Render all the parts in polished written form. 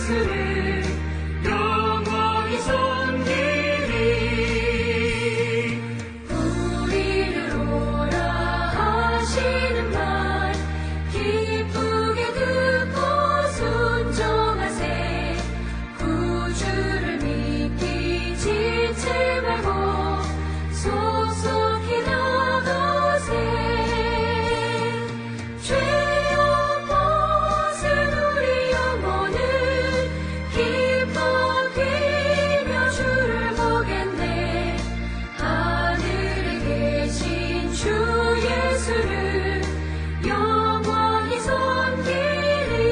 예수를 영원히 섬기리. 우리를 오라 하시는 말 기쁘게 듣고 순종하세. 구주를 믿기 지체 말고 속속히 나가세. 죄악 벗은 우리 영혼은 기뻐하며 주를 보겠네. 하늘에 계신 주 예수를 영원히 섬기리.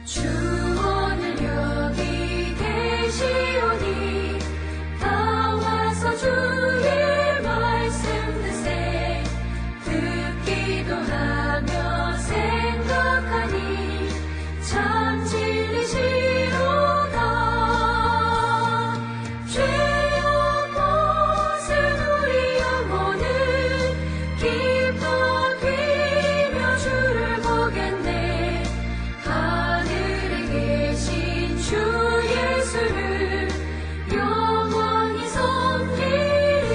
주 오늘 여기 계시오니 다 와서 주의 말씀 듣세. 듣기도 하며 생각하니 참 진리시로다. 죄악 벗은 우리 영혼은 기뻐하며 주를 보겠네. 하늘에 계신 주 예수를 영원히 섬기리.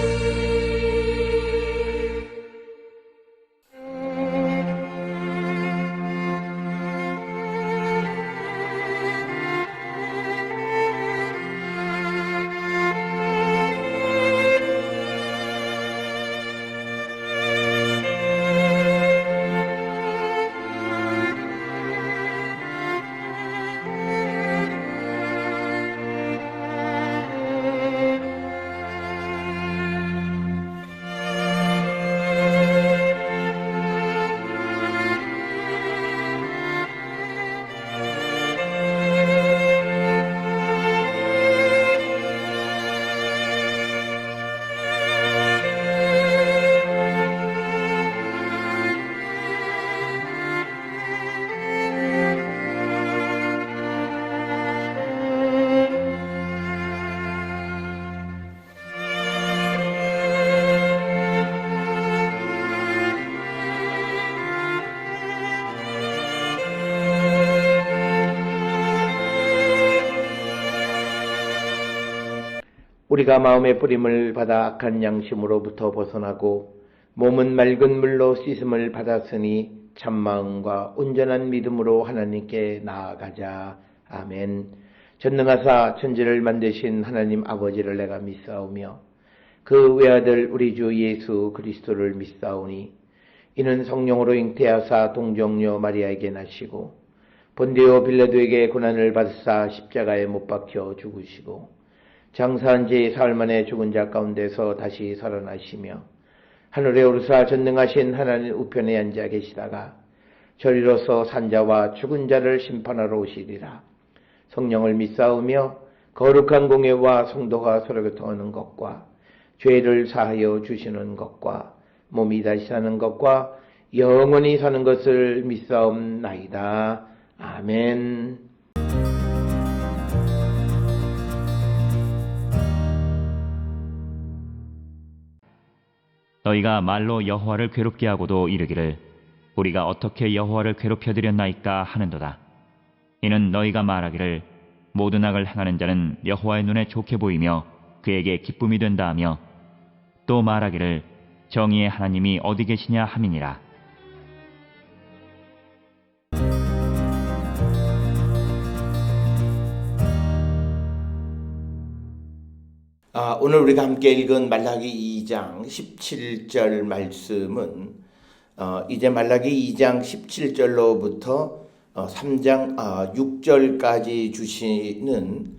우리가 마음의 뿌림을 받아 악한 양심으로부터 벗어나고 몸은 맑은 물로 씻음을 받았으니 참마음과 온전한 믿음으로 하나님께 나아가자. 아멘. 전능하사 천지를 만드신 하나님 아버지를 내가 믿사오며 그 외아들 우리 주 예수 그리스도를 믿사오니 이는 성령으로 잉태하사 동정녀 마리아에게 나시고 본디오 빌라도에게 고난을 받으사 십자가에 못 박혀 죽으시고 장사한 지 사흘 만에 죽은 자 가운데서 다시 살아나시며 하늘에 오르사 전능하신 하나님 우편에 앉아 계시다가 저리로서 산자와 죽은 자를 심판하러 오시리라. 성령을 믿사오며 거룩한 공예와 성도가 서로 교통하는 것과 죄를 사하여 주시는 것과 몸이 다시 사는 것과 영원히 사는 것을 믿사옵나이다. 아멘. 너희가 말로 여호와를 괴롭게 하고도 이르기를 우리가 어떻게 여호와를 괴롭혀 드렸나이까 하는도다. 이는 너희가 말하기를 모든 악을 행하는 자는 여호와의 눈에 좋게 보이며 그에게 기쁨이 된다 하며 또 말하기를 정의의 하나님이 어디 계시냐 함이니라. 오늘 우리가 함께 읽은 말라기 2장 17절 말씀은 이제 말라기 2장 17절로부터 3장 6절까지 주시는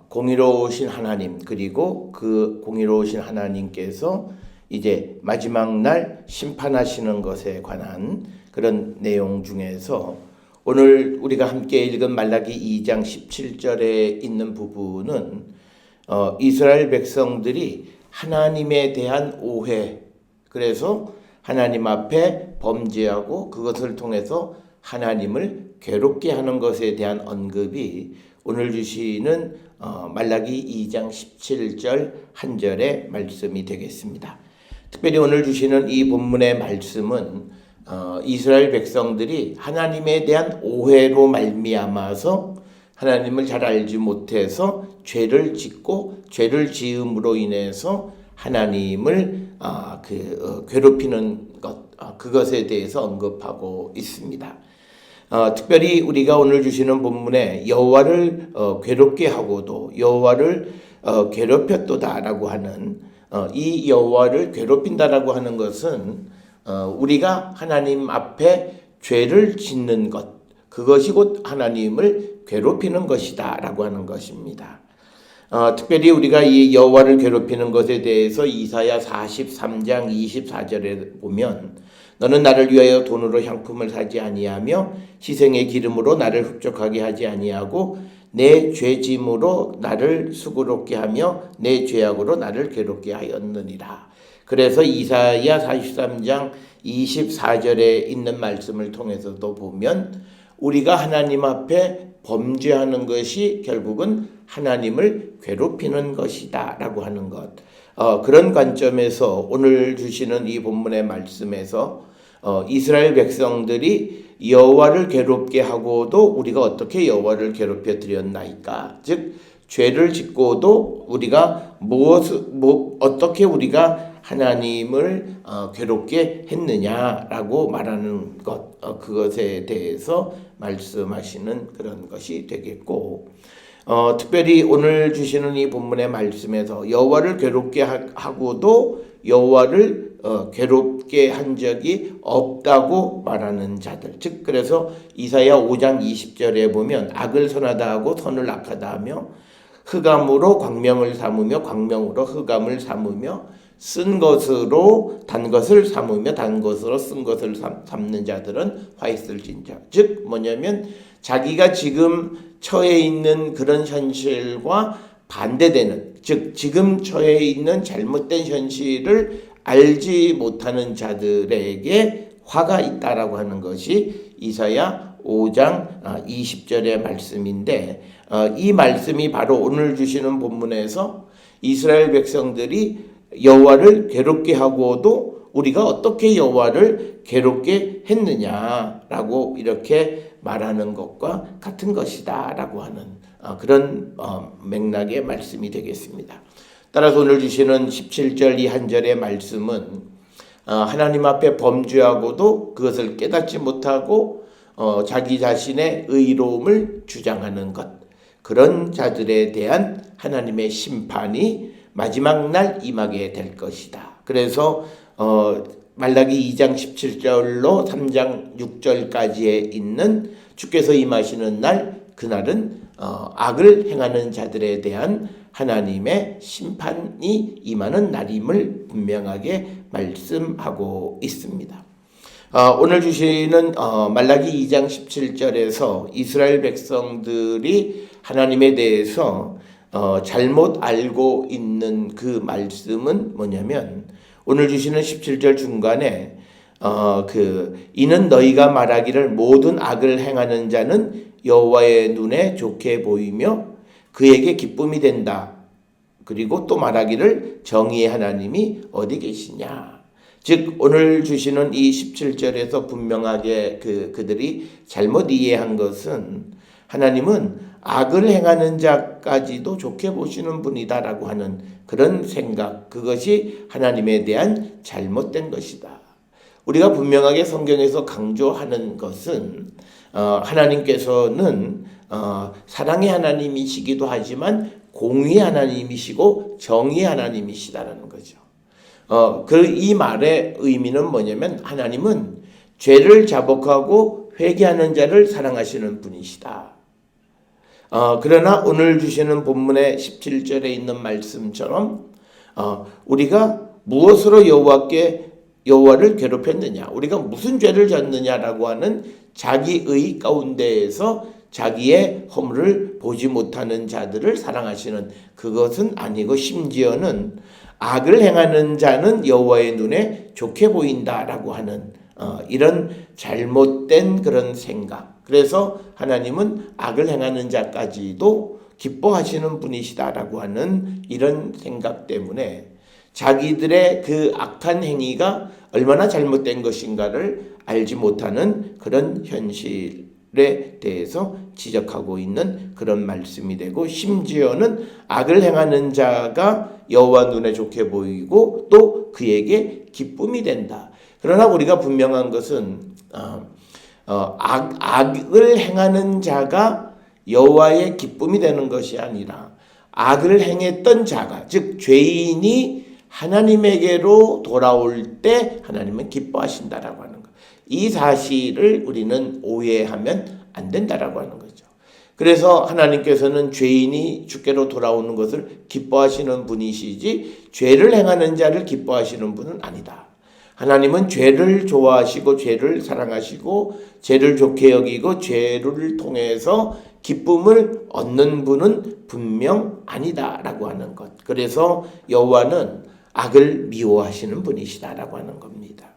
공의로우신 하나님, 그리고 그 공의로우신 하나님께서 이제 마지막 날 심판하시는 것에 관한 그런 내용 중에서 오늘 우리가 함께 읽은 말라기 2장 17절에 있는 부분은 이스라엘 백성들이 하나님에 대한 오해, 그래서 하나님 앞에 범죄하고 그것을 통해서 하나님을 괴롭게 하는 것에 대한 언급이 오늘 주시는 말라기 2장 17절 한 절의 말씀이 되겠습니다. 특별히 오늘 주시는 이 본문의 말씀은 이스라엘 백성들이 하나님에 대한 오해로 말미암아서 하나님을 잘 알지 못해서 죄를 짓고 죄를 지음으로 인해서 하나님을 괴롭히는 것, 그것에 대해서 언급하고 있습니다. 특별히 우리가 오늘 주시는 본문에 여호와를 괴롭게 하고도 여호와를 괴롭혔도다라고 하는 이 여호와를 괴롭힌다라고 하는 것은 우리가 하나님 앞에 죄를 짓는 것, 그것이 곧 하나님을 괴롭히는 것이다라고 하는 것입니다. 특별히 우리가 이 여호와를 괴롭히는 것에 대해서 이사야 43장 24절에 보면 너는 나를 위하여 돈으로 향품을 사지 아니하며 희생의 기름으로 나를 흡족하게 하지 아니하고 내 죄짐으로 나를 수고롭게 하며 내 죄악으로 나를 괴롭게 하였느니라. 그래서 이사야 43장 24절에 있는 말씀을 통해서도 보면 우리가 하나님 앞에 범죄하는 것이 결국은 하나님을 괴롭히는 것이다 라고 하는 것, 그런 관점에서 오늘 주시는 이 본문의 말씀에서 이스라엘 백성들이 여호와를 괴롭게 하고도 우리가 어떻게 여호와를 괴롭혀 드렸나이까, 즉 죄를 짓고도 우리가 어떻게 우리가 하나님을 괴롭게 했느냐라고 말하는 것, 그것에 대해서 말씀하시는 그런 것이 되겠고, 특별히 오늘 주시는 이 본문의 말씀에서 여호와를 괴롭게 하고도 여호와를 괴롭게 한 적이 없다고 말하는 자들, 즉 그래서 이사야 5장 20절에 보면 악을 선하다 하고 선을 악하다 하며 흑암으로 광명을 삼으며 광명으로 흑암을 삼으며 쓴 것으로 단 것을 삼으며 단 것으로 쓴 것을 삼는 자들은 화 있을진저, 즉 뭐냐면 자기가 지금 처해 있는 그런 현실과 반대되는, 즉 지금 처해 있는 잘못된 현실을 알지 못하는 자들에게 화가 있다라고 하는 것이 이사야 5장 20절의 말씀인데, 이 말씀이 바로 오늘 주시는 본문에서 이스라엘 백성들이 여호와를 괴롭게 하고도 우리가 어떻게 여호와를 괴롭게 했느냐라고 이렇게 말하는 것과 같은 것이다라고 하는 그런 맥락의 말씀이 되겠습니다. 따라서 오늘 주시는 17절 이 한 절의 말씀은 하나님 앞에 범죄하고도 그것을 깨닫지 못하고 자기 자신의 의로움을 주장하는 것, 그런 자들에 대한 하나님의 심판이 마지막 날 임하게 될 것이다. 그래서 말라기 2장 17절로 3장 6절까지에 있는 주께서 임하시는 날, 그날은 악을 행하는 자들에 대한 하나님의 심판이 임하는 날임을 분명하게 말씀하고 있습니다. 오늘 주시는 말라기 2장 17절에서 이스라엘 백성들이 하나님에 대해서 잘못 알고 있는 그 말씀은 뭐냐면, 오늘 주시는 17절 중간에 이는 너희가 말하기를 모든 악을 행하는 자는 여호와의 눈에 좋게 보이며 그에게 기쁨이 된다. 그리고 또 말하기를 정의의 하나님이 어디 계시냐. 즉 오늘 주시는 이 17절에서 분명하게 그들이 잘못 이해한 것은 하나님은 악을 행하는 자까지도 좋게 보시는 분이다라고 하는 그런 생각, 그것이 하나님에 대한 잘못된 것이다. 우리가 분명하게 성경에서 강조하는 것은 하나님께서는 사랑의 하나님이시기도 하지만 공의의 하나님이시고 정의의 하나님이시다라는 거죠. 이 말의 의미는 뭐냐면 하나님은 죄를 자복하고 회개하는 자를 사랑하시는 분이시다. 그러나 오늘 주시는 본문의 17절에 있는 말씀처럼 우리가 무엇으로 여호와를 괴롭혔느냐, 우리가 무슨 죄를 졌느냐라고 하는 자기의 가운데에서 자기의 허물을 보지 못하는 자들을 사랑하시는, 그것은 아니고 심지어는 악을 행하는 자는 여호와의 눈에 좋게 보인다라고 하는 이런 잘못된 그런 생각. 그래서 하나님은 악을 행하는 자까지도 기뻐하시는 분이시다라고 하는 이런 생각 때문에 자기들의 그 악한 행위가 얼마나 잘못된 것인가를 알지 못하는 그런 현실에 대해서 지적하고 있는 그런 말씀이 되고, 심지어는 악을 행하는 자가 여호와 눈에 좋게 보이고 또 그에게 기쁨이 된다. 그러나 우리가 분명한 것은 악을 행하는 자가 여호와의 기쁨이 되는 것이 아니라 악을 행했던 자가, 즉 죄인이 하나님에게로 돌아올 때 하나님은 기뻐하신다라고 하는 것. 이 사실을 우리는 오해하면 안 된다라고 하는 거죠. 그래서 하나님께서는 죄인이 주께로 돌아오는 것을 기뻐하시는 분이시지 죄를 행하는 자를 기뻐하시는 분은 아니다. 하나님은 죄를 좋아하시고 죄를 사랑하시고 죄를 좋게 여기고 죄를 통해서 기쁨을 얻는 분은 분명 아니다라고 하는 것. 그래서 여호와는 악을 미워하시는 분이시다라고 하는 겁니다.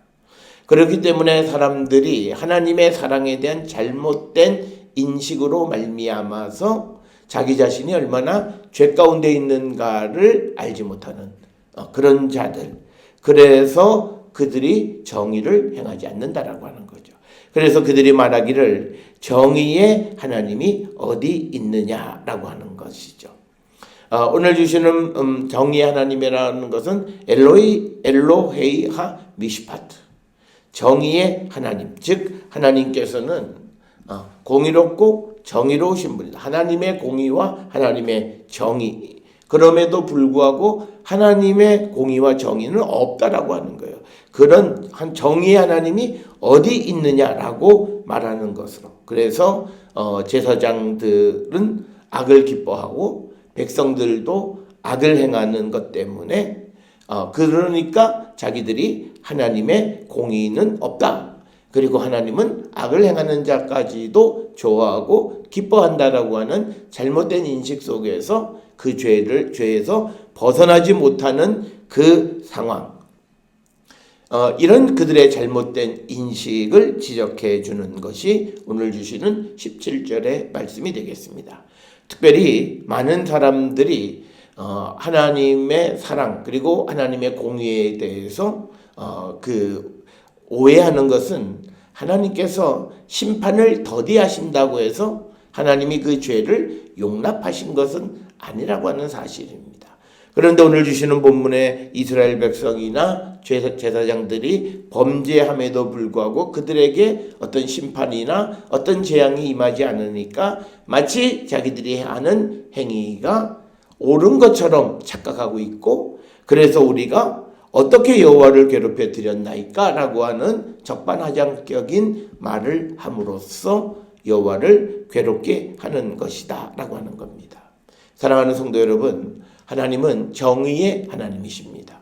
그렇기 때문에 사람들이 하나님의 사랑에 대한 잘못된 인식으로 말미암아서 자기 자신이 얼마나 죄 가운데 있는가를 알지 못하는 그런 자들. 그래서 그들이 정의를 행하지 않는다라고 하는 거죠. 그래서 그들이 말하기를 정의의 하나님이 어디 있느냐라고 하는 것이죠. 오늘 주시는 정의의 하나님이라는 것은 엘로헤이하 미시파트, 정의의 하나님, 즉 하나님께서는 공의롭고 정의로우신 분이다. 하나님의 공의와 하나님의 정의, 그럼에도 불구하고 하나님의 공의와 정의는 없다라고 하는 거예요. 그런 정의의 하나님이 어디 있느냐라고 말하는 것으로. 그래서 제사장들은 악을 기뻐하고 백성들도 악을 행하는 것 때문에 그러니까 자기들이 하나님의 공의는 없다. 그리고 하나님은 악을 행하는 자까지도 좋아하고 기뻐한다라고 하는 잘못된 인식 속에서 그 죄에서 벗어나지 못하는 그 상황. 이런 그들의 잘못된 인식을 지적해 주는 것이 오늘 주시는 17절의 말씀이 되겠습니다. 특별히 많은 사람들이 하나님의 사랑 그리고 하나님의 공의에 대해서 오해하는 것은 하나님께서 심판을 더디하신다고 해서 하나님이 그 죄를 용납하신 것은 아니라고 하는 사실입니다. 그런데 오늘 주시는 본문에 이스라엘 백성이나 제사장들이 범죄함에도 불구하고 그들에게 어떤 심판이나 어떤 재앙이 임하지 않으니까 마치 자기들이 하는 행위가 옳은 것처럼 착각하고 있고, 그래서 우리가 어떻게 여호와를 괴롭혀 드렸나이까? 라고 하는 적반하장격인 말을 함으로써 여호와를 괴롭게 하는 것이다 라고 하는 겁니다. 사랑하는 성도 여러분, 하나님은 정의의 하나님이십니다.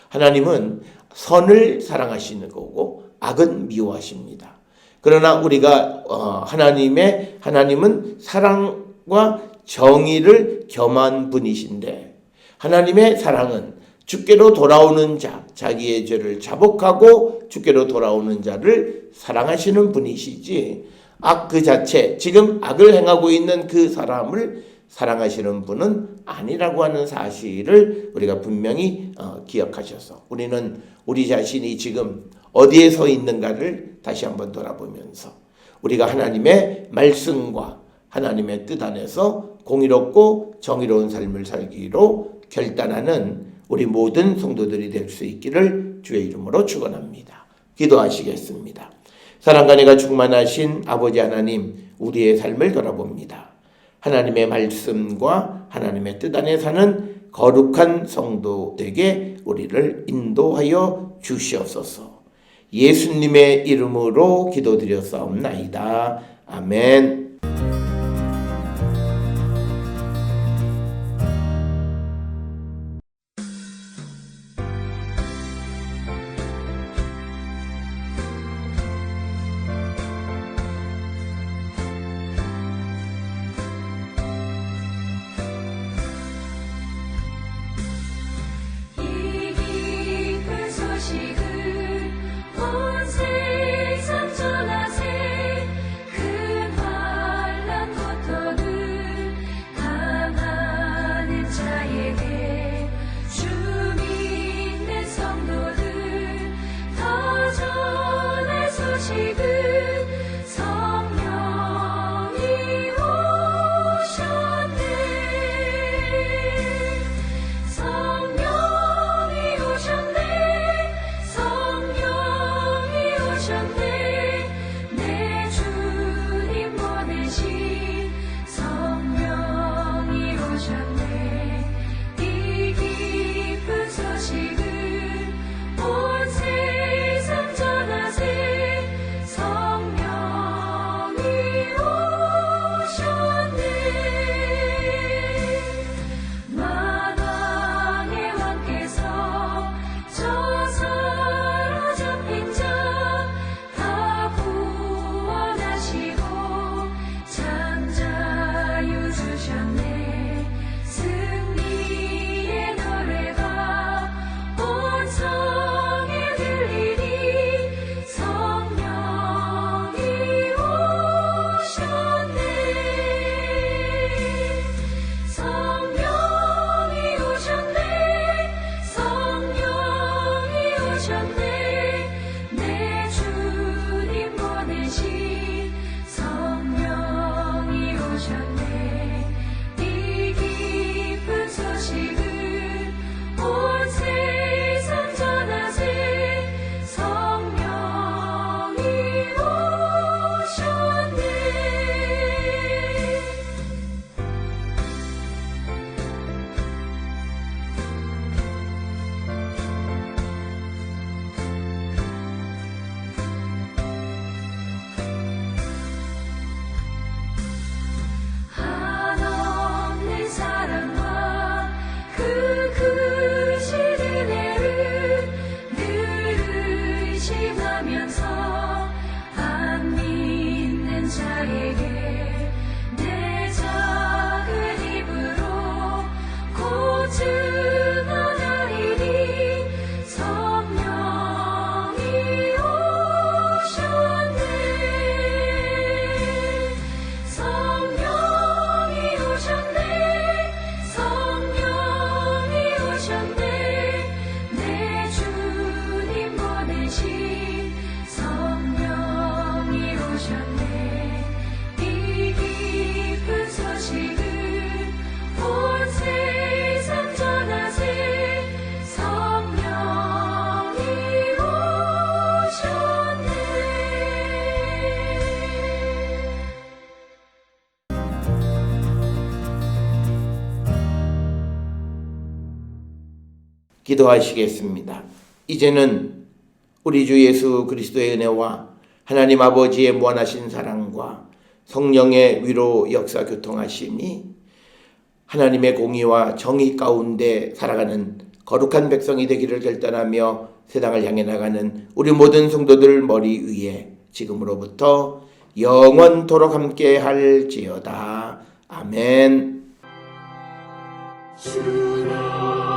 하나님은 선을 사랑하시는 거고 악은 미워하십니다. 그러나 우리가 하나님은 사랑과 정의를 겸한 분이신데, 하나님의 사랑은 주께로 돌아오는 자, 자기의 죄를 자복하고 주께로 돌아오는 자를 사랑하시는 분이시지, 악 그 자체, 지금 악을 행하고 있는 그 사람을 사랑하시는 분은 아니라고 하는 사실을 우리가 분명히 기억하셔서 우리는 우리 자신이 지금 어디에 서 있는가를 다시 한번 돌아보면서 우리가 하나님의 말씀과 하나님의 뜻 안에서 공의롭고 정의로운 삶을 살기로 결단하는 우리 모든 성도들이 될 수 있기를 주의 이름으로 축원합니다. 기도하시겠습니다. 사랑과 은혜가 충만하신 아버지 하나님, 우리의 삶을 돌아봅니다. 하나님의 말씀과 하나님의 뜻 안에 사는 거룩한 성도에게 우리를 인도하여 주시옵소서. 예수님의 이름으로 기도드렸사옵나이다. 아멘. 이 깊은 소식을 온 세상에 기도하시겠습니다. 이제는 우리 주 예수 그리스도의 은혜와 하나님 아버지의 무한하신 사랑과 성령의 위로 역사 교통하심이 하나님의 공의와 정의 가운데 살아가는 거룩한 백성이 되기를 결단하며 세상을 향해 나가는 우리 모든 성도들 머리 위에 지금으로부터 영원토록 함께 할지어다. 아멘. 주나